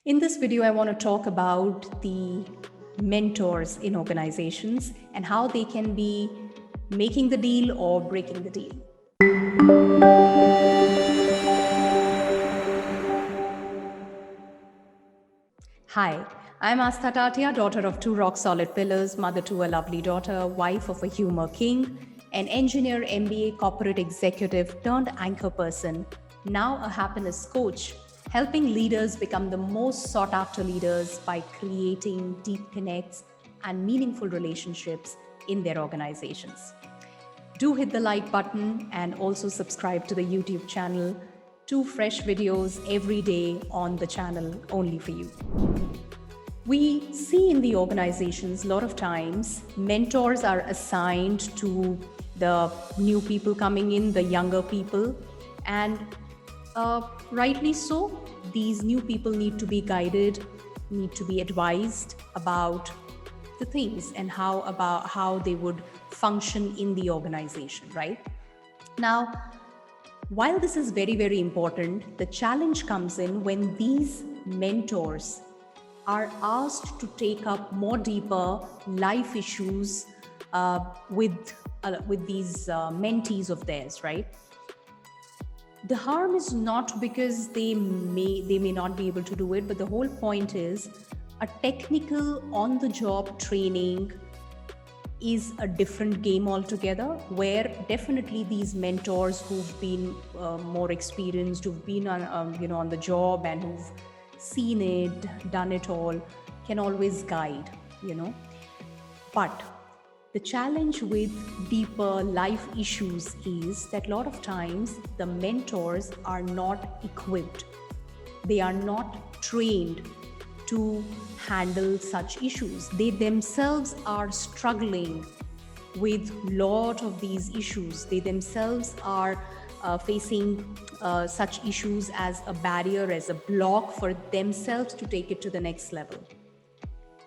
In this video, I want to talk about the mentors in organizations and how they can be making the deal or breaking the deal. Hi, I'm Astha Tatia, daughter of two rock-solid pillars, mother to a lovely daughter, wife of a humor king, an engineer, MBA, corporate executive turned anchor person, now a happiness coach, helping leaders become the most sought-after leaders by creating deep connects and meaningful relationships in their organizations. Do hit the like button and also subscribe to the YouTube channel. 2 fresh videos every day on the channel only for you. We see in the organizations a lot of times mentors are assigned to the new people coming in, the younger people, and rightly so, these new people need to be guided, need to be advised about the things and how they would function in the organization, right? Now, while this is very, very important, the challenge comes in when these mentors are asked to take up more deeper life issues with these mentees of theirs, right? The harm is not because they may not be able to do it, but the whole point is a technical on-the-job training is a different game altogether, where definitely these mentors who've been more experienced, who've been on the job and who've seen it, done it all, can always guide, But the challenge with deeper life issues is that a lot of times the mentors are not equipped. They are not trained to handle such issues. They themselves are struggling with a lot of these issues. They themselves are facing such issues as a barrier, as a block for themselves to take it to the next level.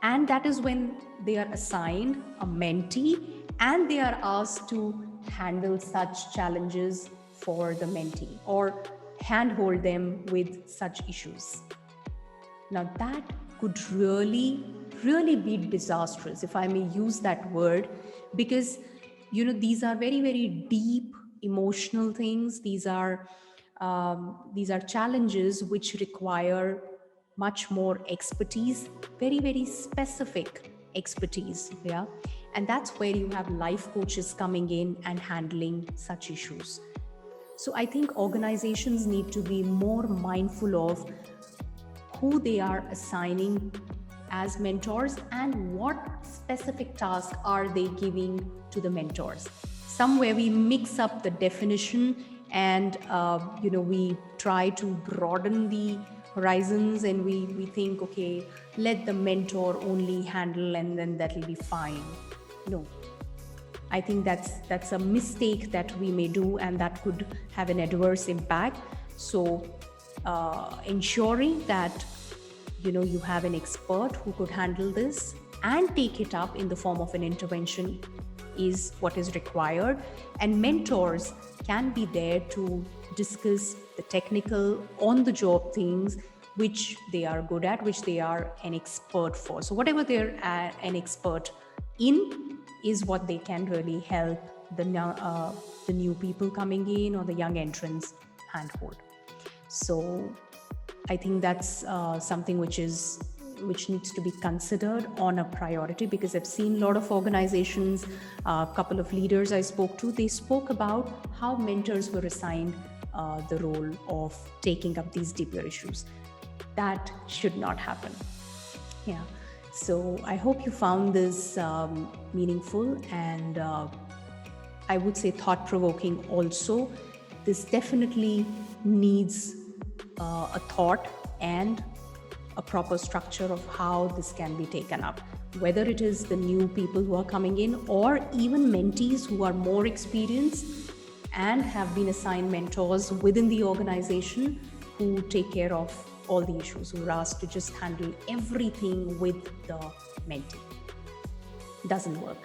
And that is when they are assigned a mentee and they are asked to handle such challenges for the mentee or handhold them with such issues. Now that could really be disastrous, if I may use that word, because these are very, very deep emotional things. These are challenges which require much more expertise, very, very specific expertise. Yeah. And that's where you have life coaches coming in and handling such issues. So I think organizations need to be more mindful of who they are assigning as mentors and what specific tasks are they giving to the mentors. Somewhere we mix up the definition and we try to broaden the horizons, and we think, okay, let the mentor only handle and then that'll be fine. No, I think that's a mistake that we may do, and that could have an adverse impact. So ensuring that you have an expert who could handle this and take it up in the form of an intervention is what is required. And mentors can be there to discuss the technical on-the-job things which they are good at, which they are an expert for. So whatever they're an expert in is what they can really help the new people coming in or the young entrants handhold. So I think that's something which needs to be considered on a priority, because I've seen a lot of organizations, a couple of leaders I spoke to, they spoke about how mentors were assigned the role of taking up these deeper issues. That should not happen. Yeah. So I hope you found this meaningful and I would say thought-provoking also. This definitely needs a thought and a proper structure of how this can be taken up, whether it is the new people who are coming in or even mentees who are more experienced and have been assigned mentors within the organization who take care of all the issues, who are asked to just handle everything with the mentee. Doesn't work.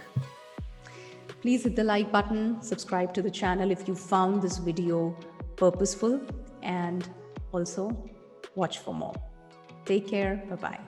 Please hit the like button, subscribe to the channel if you found this video purposeful, and also watch for more. Take care. Bye bye.